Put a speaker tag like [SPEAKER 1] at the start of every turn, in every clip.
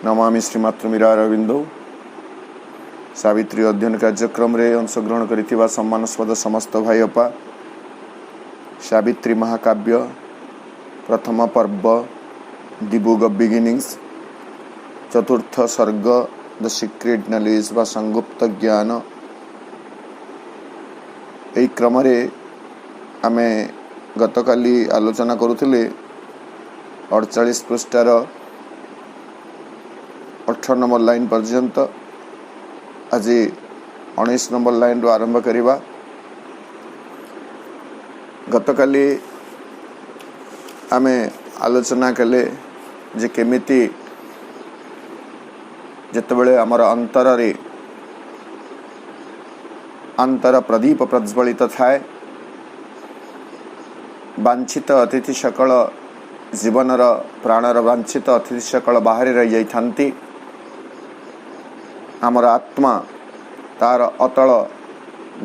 [SPEAKER 1] नमामि श्रीमातृमीरारविंदौ। सावित्री अध्ययन कार्यक्रम रे अंशग्रहण करिथिबा सम्मानस्पद समस्त भाई अपा, सावित्री महाकाव्य प्रथम पर्व दि बुक ऑफ बिगिनिंग्स चतुर्थ सर्ग द सीक्रेट नॉलेज व संगुप्त ज्ञान, एई क्रम रे आमे गतकाली आलोचना करुथिले 48 पृष्ठार 18 नंबर लाइन पर्यंत। आज 19 नंबर लाइन रो आरंभ करिबा। गतकाली आमे आलोचना कले जे केमिति जेतेबेले हमर अंतर रे अंतर प्रदीप प्रज्वलित थाए, वांछित अतिथि सकल जीवनर प्राणर वांछित अतिथि सकल बाहर रही जाइथांती, आमर आत्मा तार अतल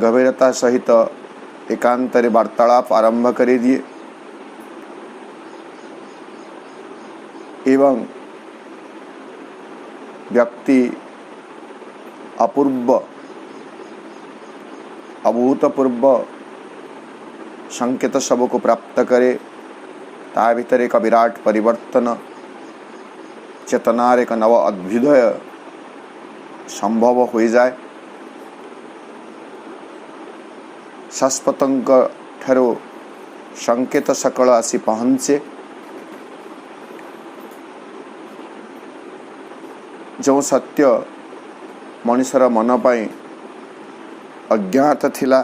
[SPEAKER 1] गभीरता सहित एकांतरे वार्तालाप आरंभ कर दिए एवं व्यक्ति अपूर्व अभूतपूर्व संकेत सब को प्राप्त करे। ता भीतर एक विराट परिवर्तन, चेतनार एक नव अभ्युदय संभव हो जाए। शाश्वतंक ठारो संकेत सकल आसी पहुंचे। जो सत्य मनुष्यर मन पाई अज्ञात थिला,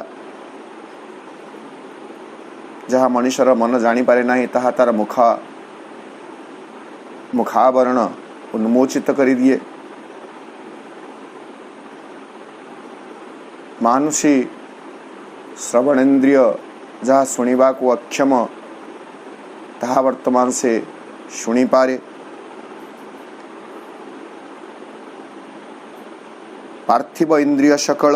[SPEAKER 1] जहाँ मनुष्यर मन जानी पारे नहीं, ताहा तार मुखावरण उन्मोचित करी दिए। मानुषी श्रवणेन्द्रिय जहाँ शुणिबा को अक्षम, ताहा वर्तमान से शुणी पारे। पार्थिव इंद्रिय सकल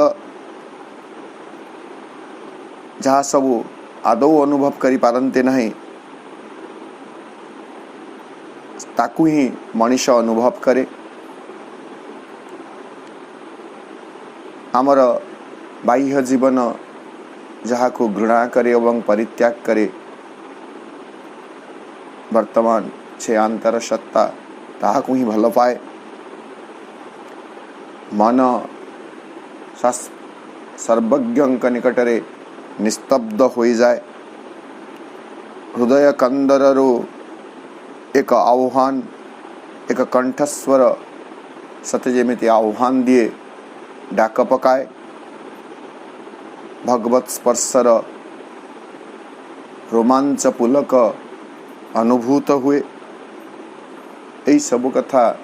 [SPEAKER 1] जहाँ सबू आदौ अनुभव करी पारंते नहीं, ताकू ही मनुष्य अनुभव करे। आमर बाह्य जीवन जहाँ को घृणा करे एवं परित्याग करे, वर्तमान से अंतर सत्ता ताहा को ही भल पाए। मन सर्वज्ञ निकटरे निस्तब्ध हो जाए। हृदय कंदररो एक आह्वान, एक कंठस्वर सत्य जेमिति आह्वान दिए डाक पकाए। भगवत स्पर्शर रोमांच पुलक अनुभूत हुए। यही सब कथा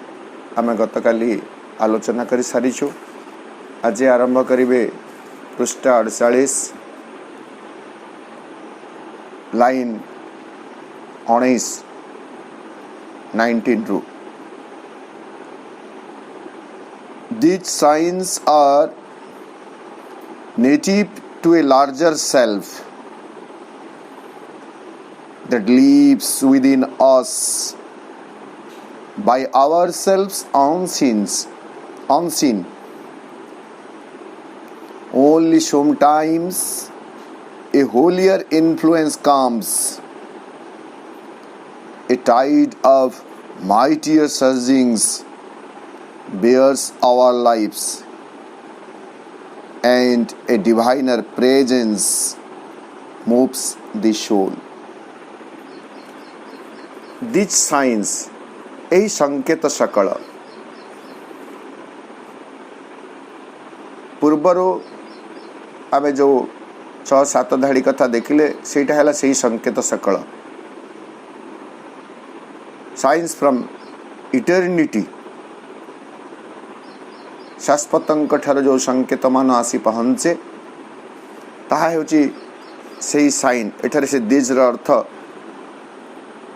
[SPEAKER 1] आमे गतकाली आलोचना करी सारिछु। आज आरंभ करिवे पृष्ठ 48 लाइन 19 रू। These signs are native to a larger self that lives within us by ourselves unseen. Only sometimes a holier influence comes, a tide of mightier surgings bears our lives, and a diviner presence moves the soul. These signs, এই संकेत सकल पूर्वरो आमे जो 6-7 धाड़ी कथा देखिले, सेटा हैला सही संकेत सकल। साइंस फ्रॉम इटर्निटी, शाश्वतंक ठार जो संकेत मान आसी पहुंचे, ताहा हेउची सही साइन। एठारे से दिज र अर्थ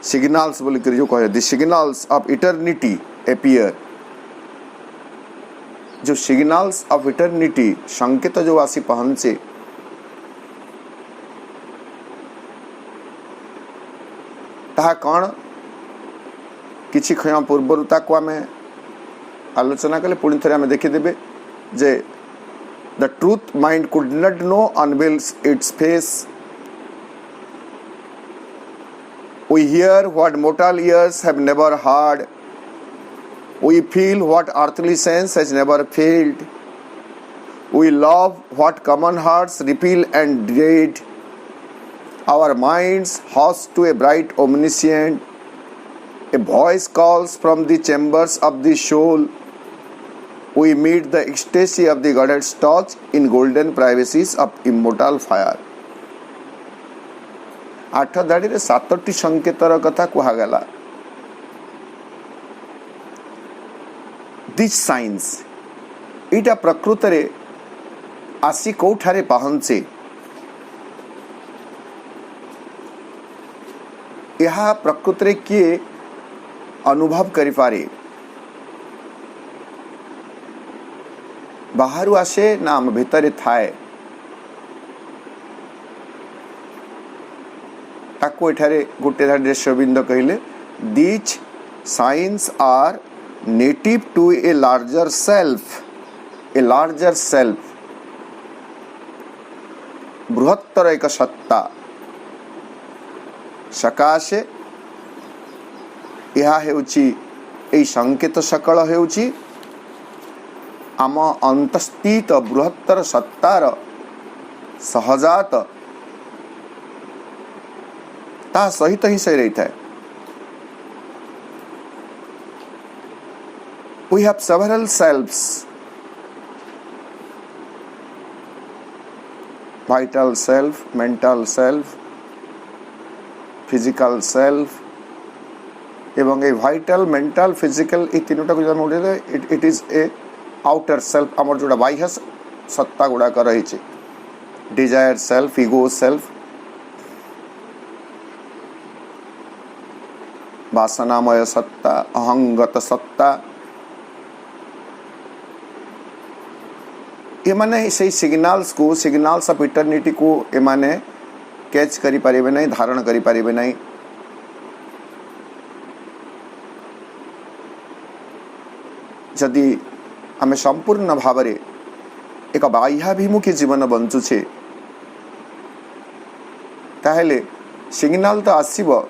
[SPEAKER 1] सिग्नल्स बोली कर जो कहे, the signals of eternity appear. जो सिग्नल्स ऑफ इटर्निटी संकेत जो आसी पहुंचे, ताहा कौन किछि क्षण पूर्व ताको आमे आलोचना कले पुणी थे आम देखीदे जे the truth mind could not know unveils its face we hear what mortal ears have never heard we feel what earthly sense has never felt we love what common hearts repel and dread our minds hush to a bright omniscient a voice calls from the chambers of the soul we meet the ecstasy of the Godhead's touch in golden privacies of immortal fire 8 धाड़ी रे 7टी संकेतर कथा कुहागला this science इटा प्रकृत रे आसी कोठारे पहुंचे यह प्रकृत रे किए अनुभव करि पारे बाहरु आसे ना हम भीतर थाए ताको एठारे गोटे धाडी शोबिंद कहले these signs are native to a larger self बृहत्तर एक सत्ता सकाशे यह हेउची ए संकेत सकल हेउची आम अंतस्थित बृहत्तर सत्तार सहजात ता सहित ही से रही है we have several selves vital self mental self physical self एवं ए vital mental physical ये तीनोटा को जन उड़े it is a outer self हमर जोड़ा बाह्य सत्ता गुड़ा कर रही है desire self ego self वासनामय सत्ता अहंगत सत्ता ये माने से सिग्नल्स ऑफ इटर्निटी को ये माने कैच करि परिबे नहीं धारण करि परिबे नहीं जदि आमे संपूर्ण भाव रे एक बाह्याभिमुखी जीवन बंचुछे ताहेले सिग्नल तो आसीबो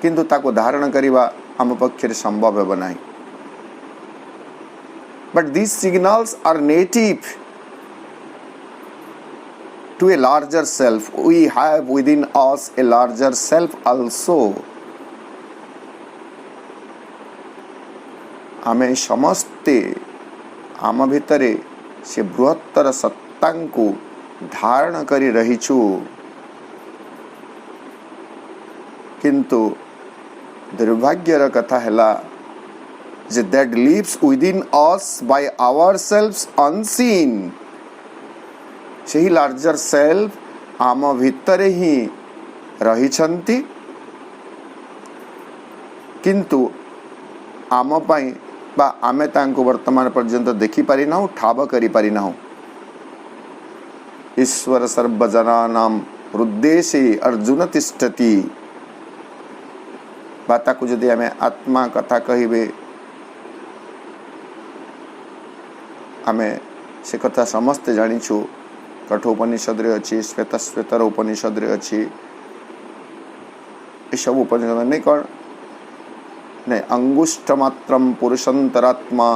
[SPEAKER 1] किंतु ताको धारण करिबा आम पक्षरे संभव हेब नाही but these signals are native to a larger self we have within us a larger self also आमे समस्ते आम भितरे से बृहत्तर सत्ता को धारण करी रहिछु किंतु दुर्भाग्यर कथा हैला जे that lives within us by ourselves unseen सेही लार्जर सेल्फ आम भितरे ही रही छंती किंतु आम पाई बा आमे तांको वर्तमान पर्यंत देखि पारि ना ठाब करि पारि ना ईश्वर सर्वजनानां हृद्देशे अर्जुन तिष्ठति बाता को जदि आमे आत्मा कथा कहिबे आमे से कथा समस्ते जानिछु कठोपनिषद रे अछि श्वेतर उपनिषद रे अछि ए सब उपनिषद नहीं कौन नहीं अंगुष्ठ मात्रम पुरुषंतरात्मा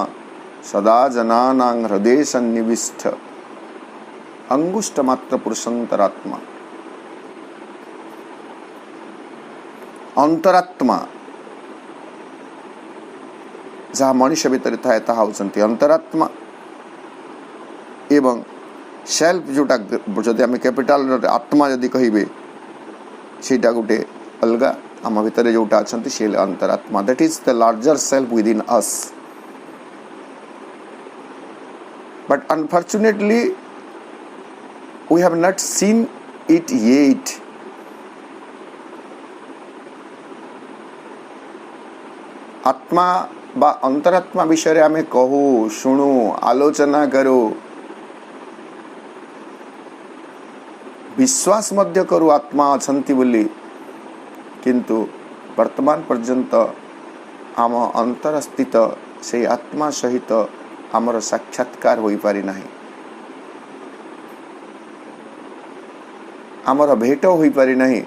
[SPEAKER 1] सदा जनानां हृदय सन्निविष्ट अंगुष्ठ मात्र पुरुषंतरात्मा अंतरात्मा जहाँ मनुष्य भितर थाए ताहा होचंती अंतरात्मा एवं सेल्फ जोटा जदि आम कैपिटल आत्मा जदि कहिबे सेटा गोटे अलगा आम भितर जोटा अच्छी सी अंतरात्मा that is the larger self within us but unfortunately we have not seen it yet आत्मा बा अंतरात्मा विषय आमे कहू शुणु आलोचना करू विश्वास मध्य करू आत्मा अछंती बोली किंतु वर्तमान पर्यंत आम अंतर स्थित से आत्मा सहित आमर साक्षात्कार हो पारि नाही, आमर भेट हो पारि नाही।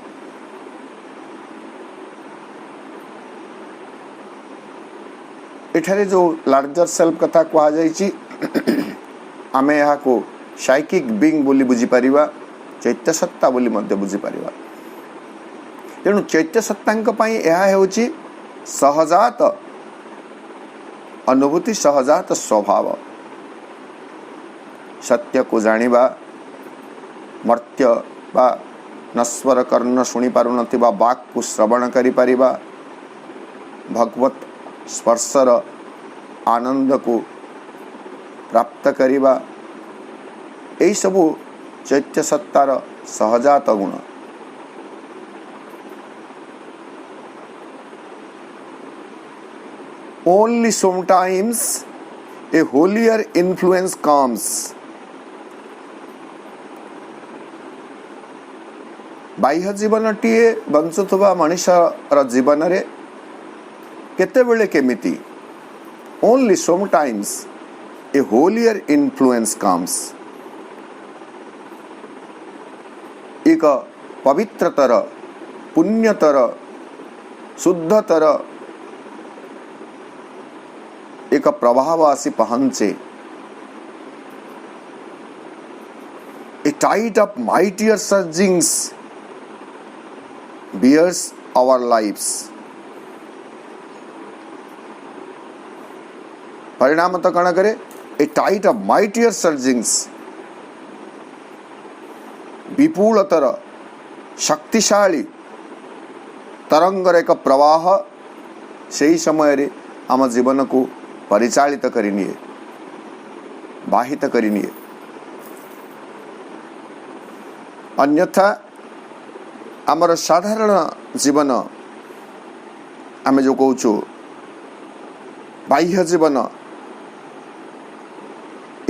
[SPEAKER 1] एठारे जो लार्जर सेल्फ कथा कहा जाइछि आमे यहाँ को साइकिक बीइंग बोली बुझी पारिबा, चैत्य सत्ता बोली मध्य बुझी पारिबा। तेणु चैत्य सत्तांक पई यह हेउछि सहजात अनुभूति, सहजात स्वभाव। सत्य को जानिबा, मर्त्य बा नश्वर कर्ण शुणी पारु नथिबा वाक को श्रवण करि पारिबा, भगवत स्पर्शर आनंद को प्राप्त करिबा, एई सबु चैत्य सत्तार सहजात गुण। Only sometimes a holier influence comes. बाह्य जीवन टीए बंचुथुबा मनुष्यर जीवन रे केतेबेले केमिति only sometimes a holier influence comes. एक पवित्रतर, पुण्यतर, शुद्धतर एक प्रभाव आसी पहुंचे। A tide of mightier surgings bears our lives. परिणाम तो कण करे ए टाइट ऑफ माइटियर सर्जिंग्स, विपुलतर शक्तिशाली तरंगर एक प्रवाह सही समय रे आम जीवन को परिचालित करिनिए, बाहित करिनिए। अन्यथा आमर साधारण जीवन आमे जो कहूछु बाह्य जीवन,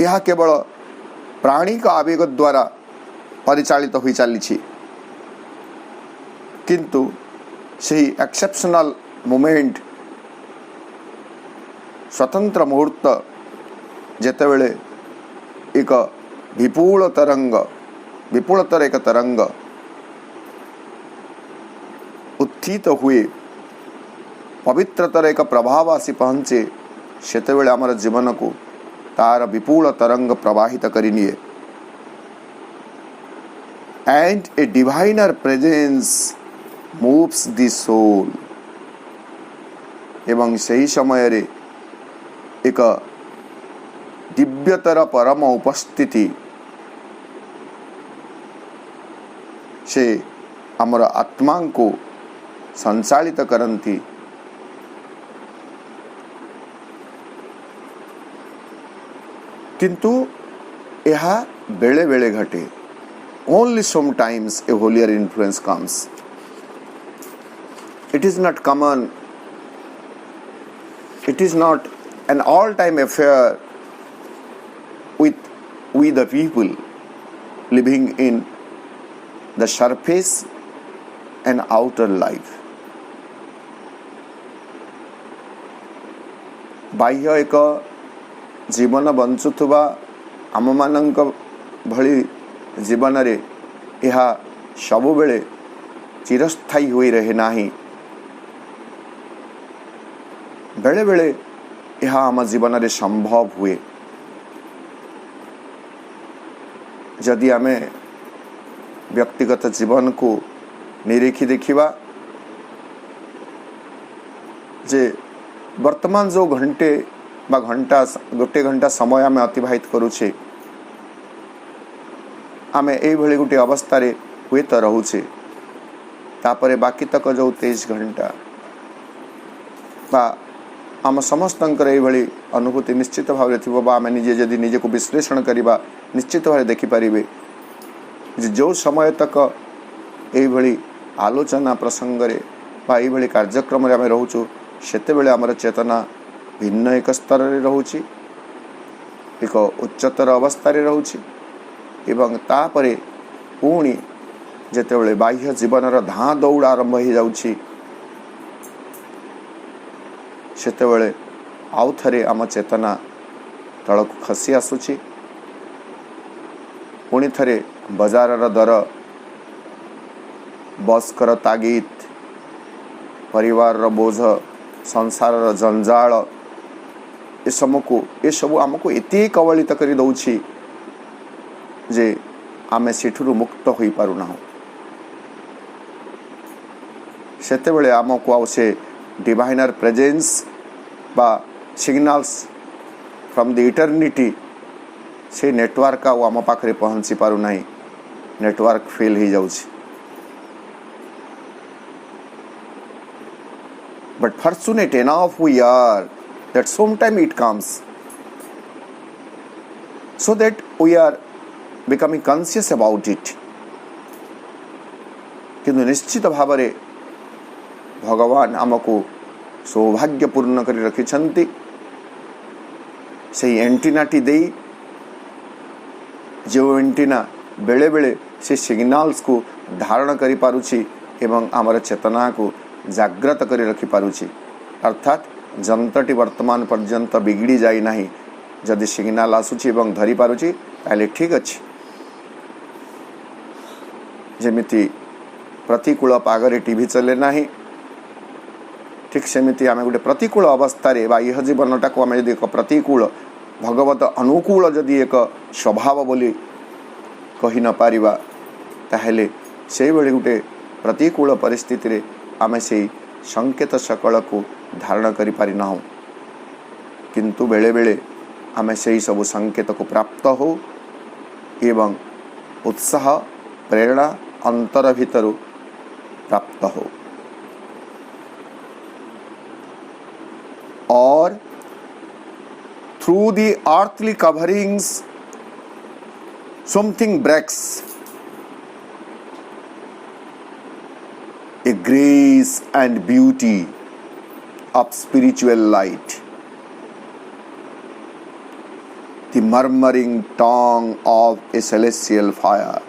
[SPEAKER 1] यह केवल प्राणी का आवेग द्वारा परिचालित हो चली, किंतु सही एक्सेप्शनल मोमेंट, स्वतंत्र मुहूर्त जेतेबेले एक विपुल तरंग, विपुलतर एक तरंग उत्थित हुए, पवित्रतर एक प्रभाव आसी पहुंचे, सेतेबेले आमर जीवन को तार विपुल तरंग प्रवाहित करिनिए। And a diviner presence moves the soul. एवं सही समय रे एक दिव्यतर परम उपस्थिति से आमर आत्मा को संचालित करती। किंतु यह बेले बेले घटे। Only sometimes a holier influence comes. It is not common. It is not an all-time affair with we the people living in the surface and outer life. बाह्य एक जीवन बंचुथुबा आम मानक भली जीवन रे यह सबु बेले चिरस्थायी होई रहे नाही। बेले बेले यह आम जीवन रे संभव हुए जदि आमे व्यक्तिगत जीवन को निरीखी देखिबा जे वर्तमान जो घंटे बा घंटा गोटे घंटा समय आमे अतिबाहित करूछे, आमे एई भली गोटे अवस्था रे हुए तो रहूछे। तापरे बाकी तक जो 23 घंटा बा आम समस्तंकर एई भली अनुभूति निश्चित भाव रे थिबो बा आमे निजे जदि निजे को विश्लेषण करिबा निश्चित भाव देखि पारिबे जे जो समय तक एई भली आलोचना प्रसंग रे बा एई भली कार्यक्रम रे आमे रहूछु सेते बेले हमर चेतना भिन्न एक स्तर रे रहूछि, एक उच्चतर अवस्था रे रहूछि। एवं तापरे पुणी जेतेबेले बाह्य जीवनर धाँ दौड़ आरंभ हो जाउछि सेतेबेले आउ थरे आम चेतना तलक खसी आसुची, पुणी थरे बजार दर, बस्कर तागिद, परिवार बोझ, संसार जंजाल, ये सब आमको एति कबलित कर दौछि जे आमे सेठुरु मुक्त होई पारुना। सेते बेले आमको आउ से डिवाइनर प्रेजेंस बा सिग्नल्स फ्रॉम द इटर्निटी से नेटवर्क आम पाखरे पहुँची पारु नाही, नेटवर्क फेल हो जाउछि। But fortunate enough we are that sometime it comes, so that we are becoming conscious about it. किंतु निश्चित भाव रे भगवान आमको सौभाग्यपूर्ण कर रखिछन्ति से एंटीनाटी दे, जो एंटीना बेले बेले से सिग्नल्स को धारण करि पारुछि एवं आमर चेतना को जाग्रत कर रखि पारुछि। अर्थात जंतटी वर्तमान पर्यंत बिगड़ी जाई नाही, जदि सिग्नल आसुछि एवं धरि पारुछि ताले ठीक अछि। जेमिति प्रतिकूल पागरे टीवी चले नाही, ठीक सेमिति आमे गोटे प्रतिकूल अवस्था रे बा यह जीवनटा को आमे यदि एक प्रतिकूल भगवत अनुकूल जदि एक स्वभाव बोली कहि न पारिबा, ताहेले से बेले गोटे प्रतिकूल परिस्थिति रे आमे से संकेत सकल को धारण करि पारि ना हो, किंतु बेले बेले आमे से सब संकेत को प्राप्त हो एवं उत्साह प्रेरणा अंतर भीतर प्राप्त हो। और through the earthly coverings something breaks, a grace and beauty of spiritual light, the murmuring tongue of a celestial fire.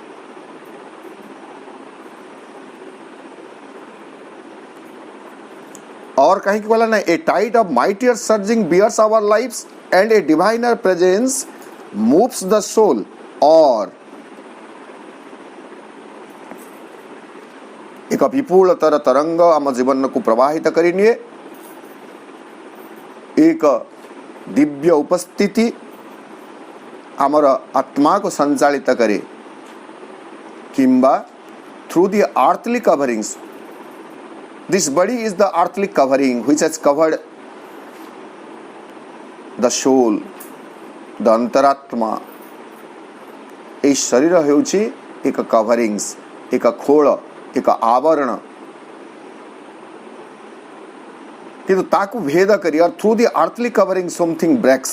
[SPEAKER 1] और कहीं की बोला ना, a tide of mightier surging bears our lives and a diviner presence moves the soul, और एक विपुलतर तरंग आम जीवन को प्रवाहित करी निए, एक दिव्य उपस्थिति आमर आत्मा को संचालित करे, किंबा through the earthly coverings, this body is the earthly covering which has covered the soul, the अंतरात्मा। ए शरीर हेउछि एक कवरिंग्स, एक खोल, एक आवरण, किंतु ताकू भेद करी और through the earthly covering something breaks,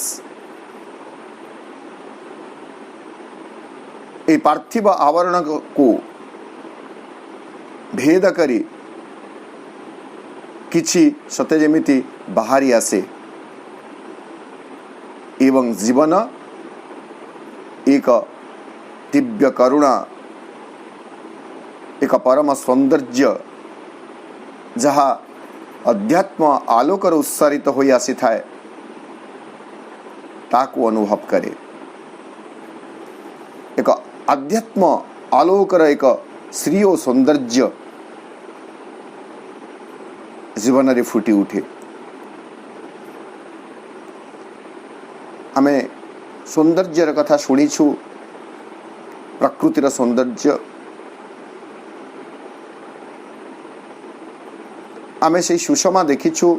[SPEAKER 1] ए पार्थिव आवरण को भेद करी किछि सते जेमिति बाहरी आसे एवं जीवन एक दिव्य करुणा, एक परम सौंदर्य जहाँ अध्यात्म आलोकर उत्सारित होई आसी थाए ताकू अनुभव करे। एक अध्यात्म आलोकर एक श्री और सौंदर्य जीवन रे फुटी उठे। आमे सौंदर्यर कथा शुणीछु, प्रकृतिर सौंदर्य, आमे से सुषमा देखीछु,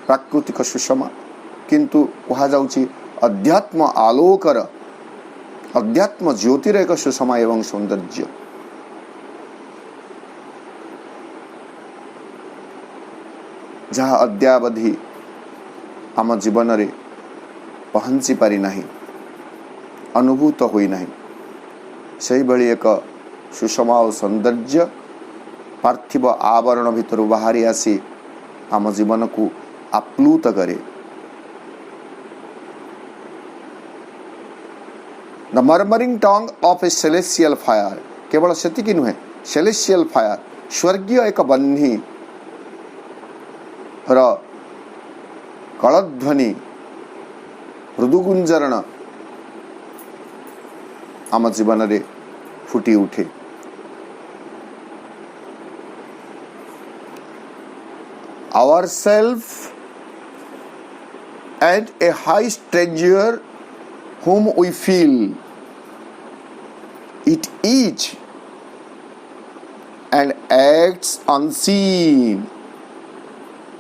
[SPEAKER 1] प्राकृतिक सुषमा, किंतु कहा जाउछि अध्यात्म आलोकर, अध्यात्म ज्योतिर एक सुषमा एवं सौंदर्य। जहाँ अद्यावधि आम जीवन रे पहुँची पारि नाही, अनुभूत होई नाही, सही भली एक सुषमा और सौंदर्य पार्थिव आवरण भितर बाहरी आसी आम जीवन को आप्लुत करे। The murmuring tongue of A celestial fire, केवल सेतिकी नुहे, सेलेस्टियल फायर, स्वर्गीय एक बन्ही र कलध्वनि मृदुगुंजरण आम जीवन रे फुटी उठे। Ourself and a high stranger whom we feel it each and acts unseen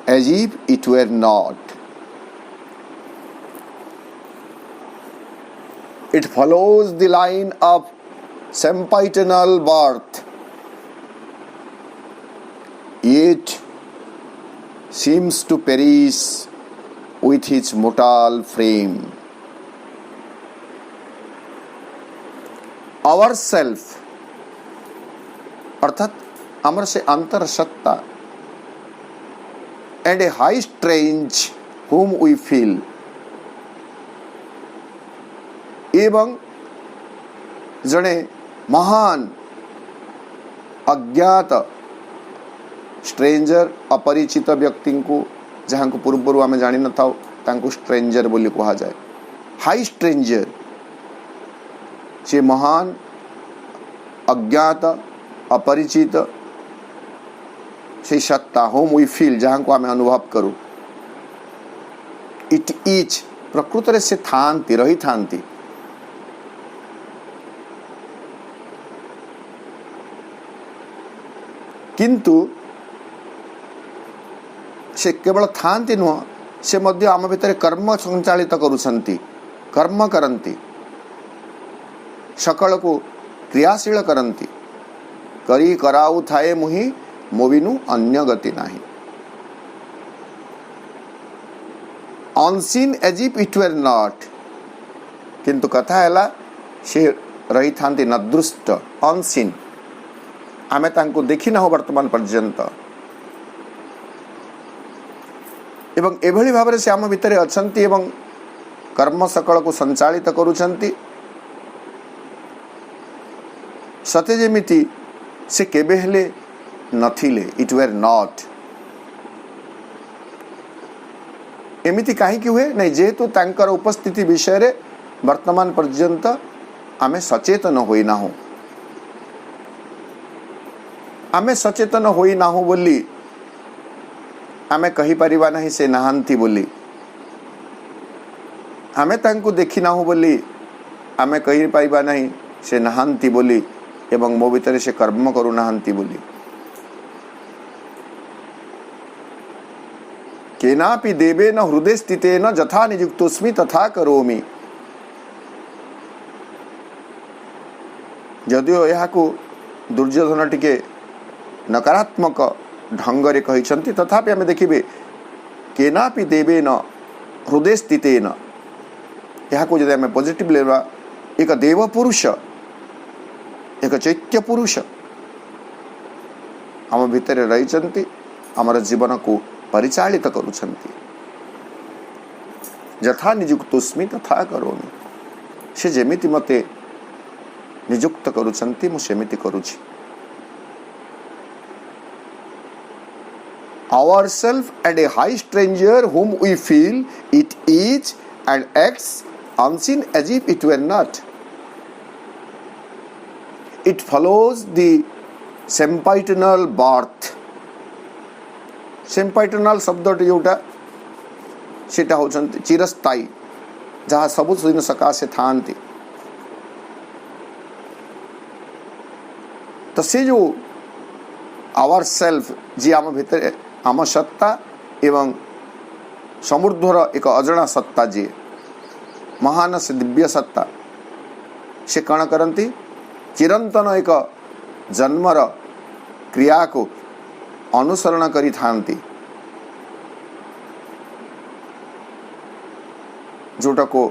[SPEAKER 1] as if it were not. It follows the line of sempiternal birth, yet seems to perish with his mortal frame. Our self अर्थात अमर से अंतर सत्ता and a high strange whom we feel एवं जड़े महान अज्ञात stranger अपरिचित व्यक्ति को जहाँ को पूर्व आम जानी न था स्ट्रेंजर बोली कहा जाए। हाई स्ट्रेंजर से महान अज्ञात अपरिचित से सत्ता होम वी फील जहाँ को आम अनुभव करूँ। इट इज प्रकृत रे से थांती रही थांती किंतु से केवल थांती नुह से मध्य आम भितर कर्म संचालित करुछंती कर्म करंती सकल को क्रियाशील करंती करी कराऊ थाए मुहि मोविनु अन्य गति नाही। Unseen as if it were not किंतु कथा हैला से रही थांती नदृष्ट अनसीन आमे तांको देखि ना हो वर्तमान पर्यंत एवं एभली भाव से आम भितर अछंती एवं कर्म सकल को संचालित करुछंती सते जेमिति से केबे हेले नथिले इट वेर नॉट। एमिति काहे कि हुए नहीं जेहेतु तांकर उपस्थिति विषय रे वर्तमान पर्यंत आमे सचेतन होई ना हो आमे सचेतन होई ना हो बोली आमे कही परिबा नहीं से नहांती बोली आमे तांको देखि ना हो बोली आमे कही परिबा नहीं से नहांती बोली एवं मो भितर से कर्म करू नहांती बोली। केनापि देवेन हृदय स्थितेन यथा नियुक्तोस्मि तथा करोमि। जदियो यह को दुर्योधन टिके नकारात्मक ढंगरे कहिसंती तथापि आमे देखिबे केनापि देवेन हृदय स्थितेन यह को जदि आमे पॉजिटिव लेबा एक देव पुरुष एक चैत्य पुरुष आम भितर रहिचंती आमर जीवन को परिचालित करुछंती। यथा नियुक्तोस्मि तथा करोमि से जेमिति मते नियुक्त करुछंती मु सेमिति करूछि। Ourself and a high stranger whom we feel it is and acts unseen as if it were not. It follows the sempiternal birth. Sempiternal शब्द जोटा सेटा होचंती चिरस्थायी जहाँ सबु दिन सकाशे थांती तो से जो आवर सेल्फ जी आम भितर आम सत्ता एवं समुद्र एक अजଣା सत्ता जी महान से दिव्य सत्ता से कण करती चिरंतन एक जन्मर क्रिया को अनुसरण करी थांती जोटा को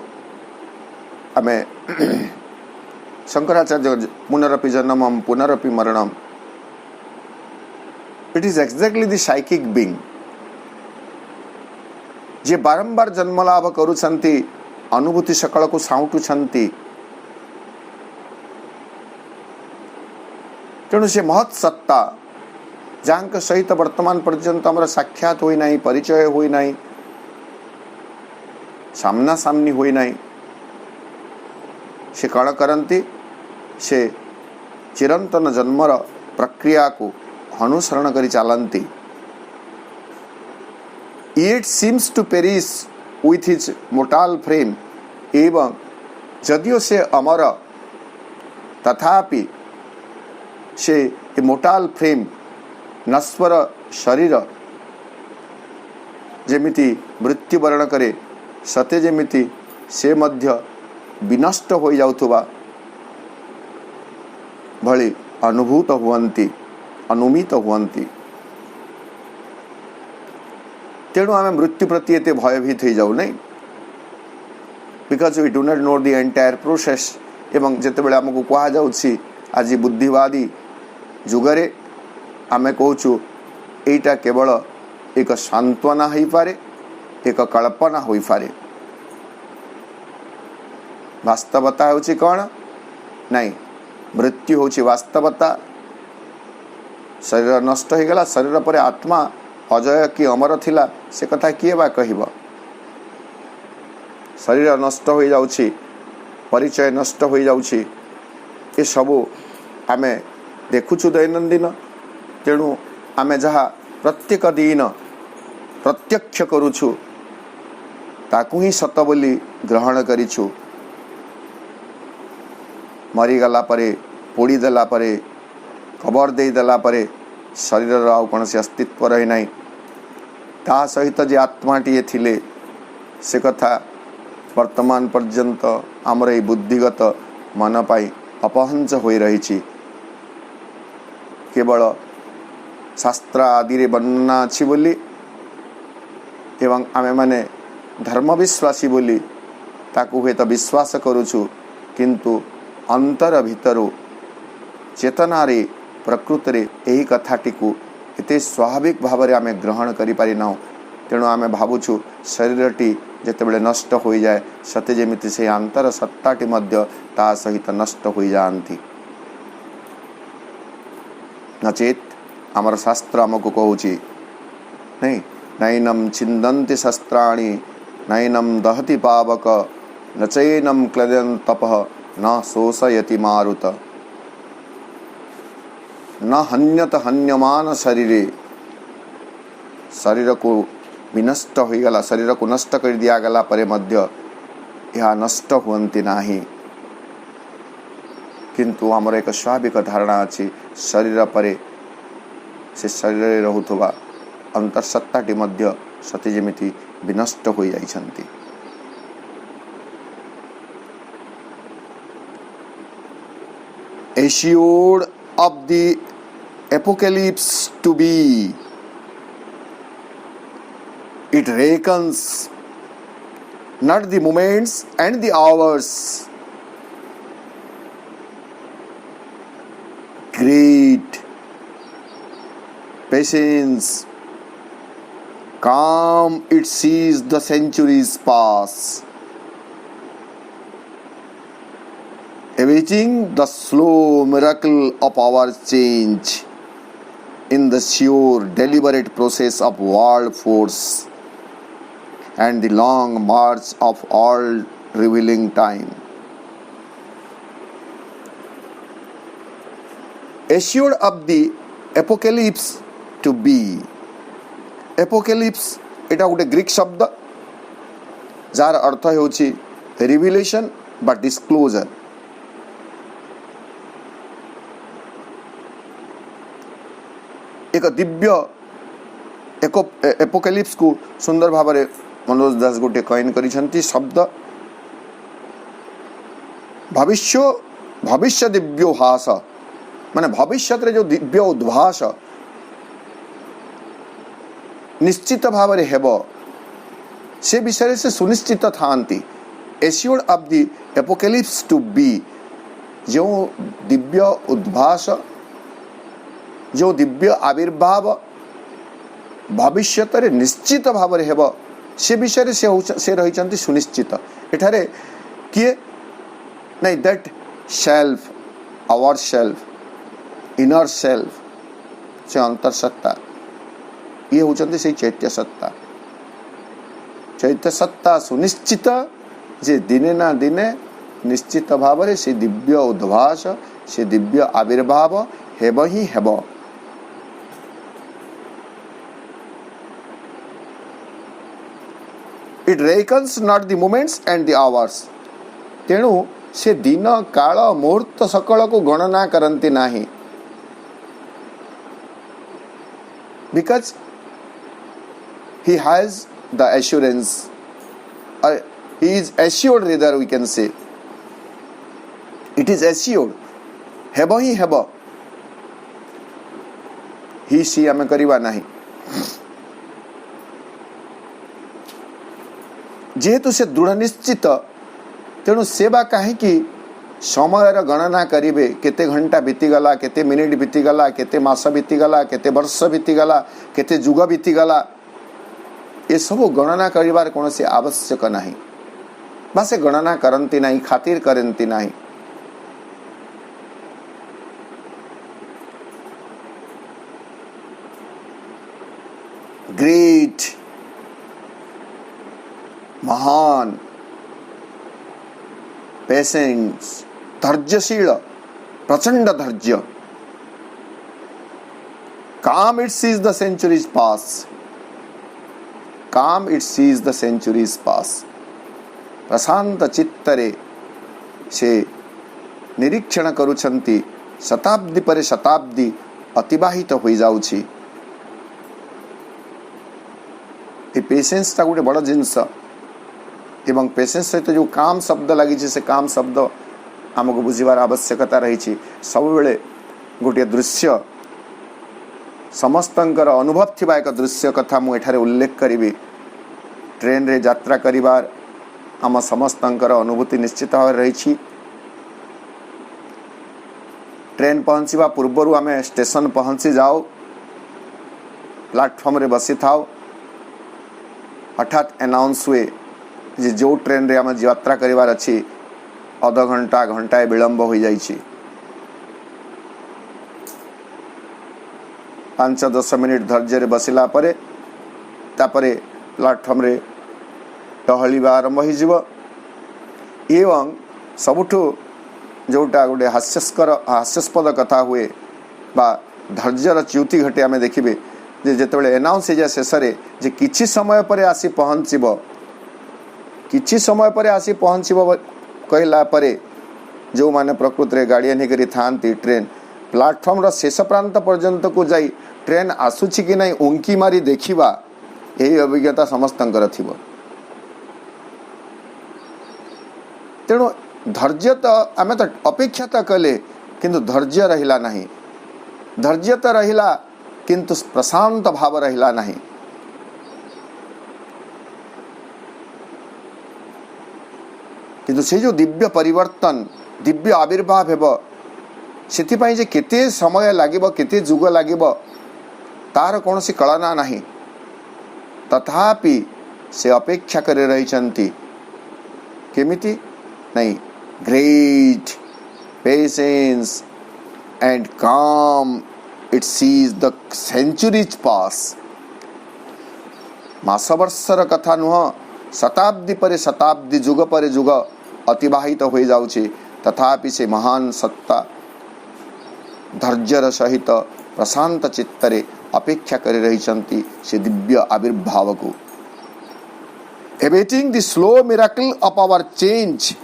[SPEAKER 1] आमे शंकराचार्य पुनरपि जन्मम पुनरपि मरणम it is exactly the psychic being जे बारंबार जन्म लाभ करुछंती अनुभूति सकल को साउंटुछंती तेणु से महत् सत्ता जहाँ सहित वर्तमान पर्यंत आमर साक्षात होई नाही परिचय होई नाही सामना सामनी हुई नहीं से कण करती से चिरंतन जन्मर प्रक्रिया को अनुसरण करी चलती. It seems to perish with his mortal frame. एवं जदियो से अमर तथापि से मोटाल फ्रेम नश्वर शरीर जेमिति मृत्युवरण करे सते जेमिति से मध्य विनष्ट हो जाउथुबा भली अनुभूत हुअन्ति अनुमित हुअन्ति. तेणु आम मृत्यु प्रति एते भयभीत हो जाऊ नहीं, because we do not know the entire process. एवं जितेबाला आमको कह जाउछि आज बुद्धिवादी जुगरे आमे कहूँ एटा केवल एक सांत्वना हो पारे, एक कल्पना हो पारे. वास्तवता होछि कौन नहीं, मृत्यु होछि वास्तवता. शरीर नष्ट हो गला, शरीर पर आत्मा अजय कि अमर थिला से कथा किए बा कहब. शरीर नष्ट हो जाउछि, परिचय नष्ट हो जाउछि, ये सबू आमे देखुछु दैनंदिन. तेणु आमे जहाँ प्रत्येक दिन प्रत्यक्ष करुछु ताकू ही सत बोली ग्रहण करिछु. मरीगला परे, पोड़ी देला परे, कबर दे देला परे शरीर आउ कौन से अस्तित्व रही नहीं. ता सहित जे आत्माटीए थिले से कथा वर्तमान पर्यंत आमर ये बुद्धिगत मन पाई अपहंच हो रही. केवल शास्त्र आदि वर्णना अच्छी बोली एवं आमे माने धर्म विश्वासी बोली ताकू हुए तो विश्वास करुछु, किंतु अंतर भितरु चेतनारे प्रकृति यही कथाटी को एते स्वाभाविक भाव में आमे ग्रहण करि पारि ना. तेणु आमे भावुछु शरीरटी जेतेबेले नष्ट हो जाए सते जेमिति से अंतर सत्ताटी मध्य ता सहित नष्ट हो जाती. नचेत आमर शास्त्र आमको कहूची नहीं, नैनम छिंदन्ति शस्त्राणि नैनम दहति पावक न चैनम क्लदन तपः न शोषयति मारुत न हन्यत हन्यमान शरीरे. शरीर को विनष्ट हो गला, शरीर को नष्ट कर दिया गला परे मध्य यह नष्ट हुअन्ति नाही. किंतु आमर एक स्वाभाविक धारणा अच्छी शरीर परे से शरीर रहुथुबा अंतर्सत्ताटी मध्य सती जेमिति विनष्ट हो जाइछन्ति. Assured of the apocalypse to be, it reckons not the moments and the hours. Great patience, calm it sees the centuries pass, awaiting the slow miracle of our change in the sure deliberate process of world force and the long march of all revealing time. Assured of the apocalypse to be. Apocalypse एटा गोटे Greek शब्द jar अर्थ होछि revelation बा disclosure. एक दिव्य एक apocalypse को सुंदर भाव में मनोज दास गोटे कॉइन करिसेंती शब्द भविष्य दिव्योहास माने भविष्य जो दिव्य उद्भास निश्चित भाव में हेब से विषय से सुनिश्चित थांती. Assured of the apocalypse to be, जो दिव्य उद्भास जो दिव्य आविर्भाव भविष्य निश्चित भाव में हेब से विषय से रही सुनिश्चित. एठारे किए नहीं that self our self inner self से अंतर्सत्ता ये होचंती से चैत्य सत्ता. चैत्य सत्ता सुनिश्चित जे दिने ना दिने निश्चित भाव से दिव्य उद्भास से दिव्य आविर्भाव हेब ही हेब। It reckons not the moments and the hours. तेणु से दिन काल मुहूर्त सकल को गणना करती नाही, because he has the assurance, he is assured, rather we can say it is assured हेब ही हेब, ही सी आम करवा नहीं। जेहेतु से दृढ़ निश्चित तेणु सेवा कहीं समय गणना करेंगे, केते घंटा बीतीगला, केते मिनिट बीतीगला, केते मास बीतीगला, केते वर्ष बीतीगला, केते जुग बीतीगला, ये सब गणना करिवार कौनसी आवश्यक नहीं। बा से गणना करती नहीं, खातिर करती नहीं। ग्रेट, महान, पेशेंस, धैर्यशील, प्रचंड धैर्य। काम इट सीज द सेंचुरीज पास, काम इट सीज द सेंचुरीज पास। प्रशांत चित्तरे से निरीक्षण करुछंती, शताब्दी पर शताब्दी अतिबाहित हो जाउछि। ये पेशेंस टा गोटे बड़ जिनस, एवं पेशेंस सहित जो काम शब्द लगी से काम शब्द आमको बुझिबार आवश्यकता रही। सब बेले गोटे दृश्य समस्तंकर अनुभव थिबा एक दृश्य कथा मु एठारे उल्लेख करी। ट्रेन रे यात्रा करिबार आम समस्तंकर अनुभूति निश्चित भाव रही। ट्रेन पहुँचवा पूर्वर आम स्टेशन पहुँची जाओ, प्लाटफॉर्म रे बसी थाओ, हठात अनाउंस हुए जे जो ट्रेन रे आम यात्रा करिबार अछि अध घंटा घंटाए विलंब हो जाइछि। 5-10 मिनिट धैर्य बसिला परे तापरे प्लाटफॉर्म रे टहलिबा आरंभ हो। एवं सबुठु जोटा गोटे हास्यास्पद कथा हुए बा धैर्यर च्युति घटे आम देखिए जे जेतेबेले अनाउंस हो जाए शेष जे किछि समय पर आसी पहुँचब, किछि समय पर आसी पहुँचब कहला परे जो माने प्रकृति रे गार्डियन होकर थांती ट्रेन प्लाटफॉर्म रो शेष प्रांत पर्यंत को जाई ट्रेन आसुछि कि नहीं उंकी मारी देखिबा, यही अभिज्ञता समस्तंकर थिबो। तेणु धैर्य तो आम तो अपेक्षा तो कले किंतु धैर्य रहिला नहीं, धैर्य तो रहिला किंतु प्रशांत भाव रहिला नहीं। किंतु से जो दिव्य परिवर्तन दिव्य आविर्भाव हेब से जे केते समय लागिब केते जुग लागिब तार कौनसी कलना नहीं, तथापि से अपेक्षा करे रहिछंती केमिति नहीं। ग्रेट पेशेंस एंड काम इट सीज द सेंचुरीज पास। मास वर्षर कथा नुह, शताब्दी पर शताब्दी जुग पर जुग अतिबाहित हो जाउछि, तथापि से महान सत्ता धैर्यर सहित प्रशांत चित्तरे अपेक्षा कर रही से दिव्य आविर्भाव को। awaiting the slow miracle of our change,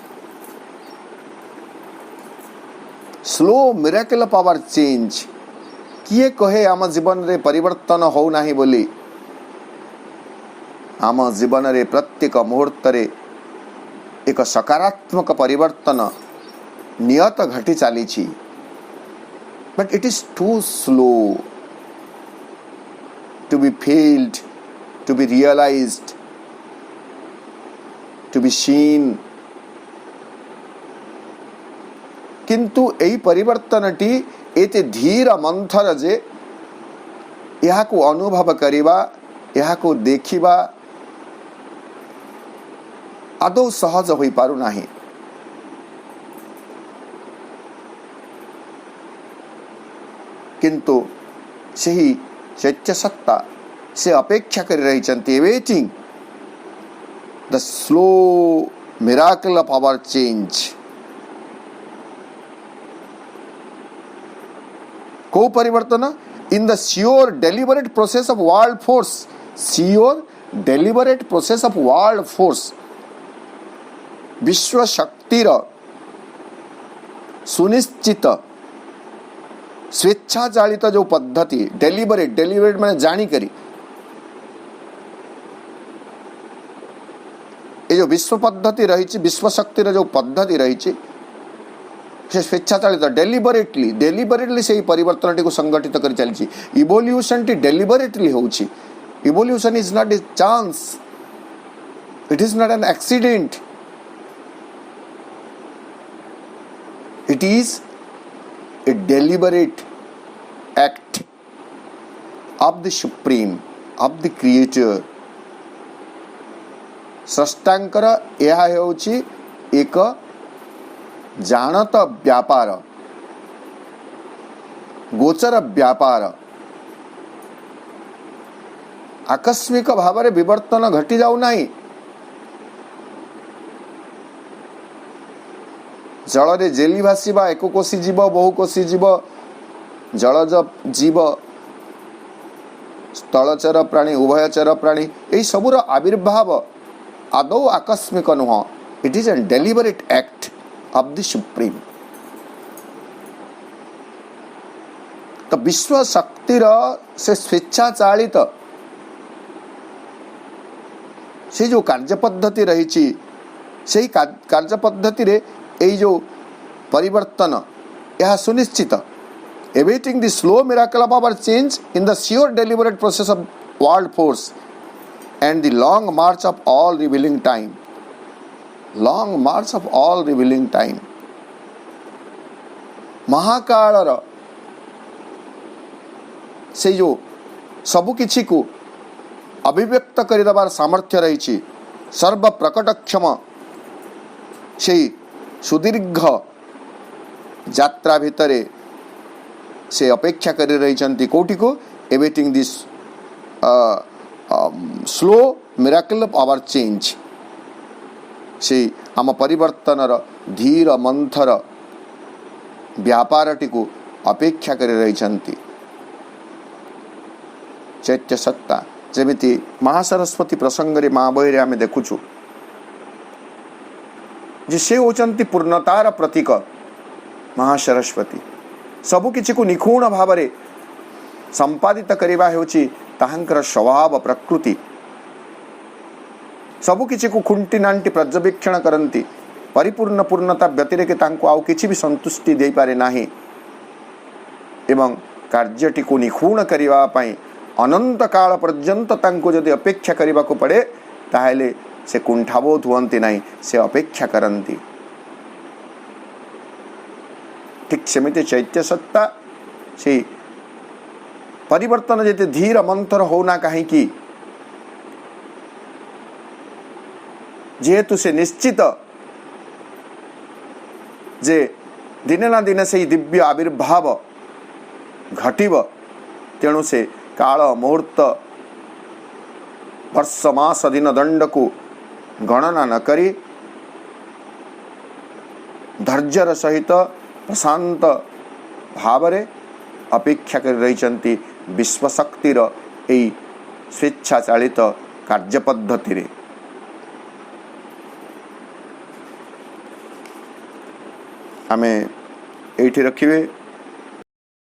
[SPEAKER 1] slow miracle of our change। किए कहे आम जीवन रे परिवर्तन हो नाही बोली, आम जीवन रे प्रत्येक मुहूर्त रे एक सकारात्मक परिवर्तन नियत घटी चली, but it is too slow to be felt, to be realized, to be seen। किंतु यही परिवर्तनटी एते धीर मंथर जे यहाँ को अनुभव करिबा, यहाँ को देखिबा आदौ सहज होई पारु नाही। किंतु सही सत्य सत्ता से अपेक्षा कर रही waiting the slow miracle of our change. को परिवर्तन? In the sure deliberate process of world force. Sure deliberate process of world force. विश्व शक्तिर सुनिश्चित स्वेच्छाचालित जो पद्धति, डेलिबरेट माने जानी करी, ये जो विश्व पद्धति रही, विश्व शक्तिर जो पद्धति रही, से स्वेच्छाचालित डेलिबरेटली से परिवर्तन को संगठित कर चली. इवोल्यूशन टी डेलिबरेटली होउछि. Evolution is not a chance, it is not an accident, it is a deliberate act of the supreme, of the creator. स्रष्टांकर यह हेउछि एक जानत व्यापार, गोचर व्यापार. आकस्मिक भाव विवर्तन घटी जाऊ नाही. जल जेली भाषा एककोशी जीव, बहुकोशी जीव, जलज जीव, स्थलचर प्राणी, उभयचर प्राणी, यही सबूर आविर्भाव आदौ आकस्मिक नुह. It is an deliberate act of the supreme. तो विश्व शक्तिर से स्वेच्छाचालित से जो कार्यपद्धति रही, से कार्यपद्धति रे यही जो परिवर्तन यह सुनिश्चित. Awaiting the slow miracle of our change in the sure deliberate process of world force and the long march of all revealing time. Long march of all revealing time. महाकालर से जो सबु किछि को अभिव्यक्त कर सामर्थ्य रही, सर्व प्रकटक्षम से सुदीर्घ यात्रा भितरे से अपेक्षा कर रही कोटि को awaiting this slow miracle of our change. से आम परिवर्तनर धीर मंथर व्यापारटी को अपेक्षा कर रही. चैत्य सत्ता जमिति महासरस्वती प्रसंग रे माँ बही आम देखुचु जे से होचंती पूर्णतार प्रतीक महासरस्वती. सबु किछि को निखुण भाव रे संपादित करिबा हेउछि ताहांकर स्वभाव प्रकृति. सबु किछि को खुंटी नांटी पर्यवेक्षण करंती. परिपूर्ण पूर्णता व्यतिरेक तांको आउ किछि भी संतुष्टि दे पारे नाही. एवं कार्यटी को निखुण करिबा पई अनंत काल पर्यंत तांको जदि अपेक्षा करिबा को पड़े ताहेले से कुंठाबोध हुअन्ति नहीं, से अपेक्षा करती. ठीक सेमिति चैत्य सत्ता से परिवर्तन जेते धीर मंथर होना कहीं जेहेतु से निश्चित जे दिने ना दिने से दिव्य आविर्भाव घटिब. तेणु से काल मुहूर्त वर्ष मास दिन दंड को गणना न करी धैर्यर सहित प्रशांत भावरे अपेक्षा कर रही विश्वशक्तिर यही स्वेच्छाचालित कार्यपद्धति रे. आमे एठी रखिबे.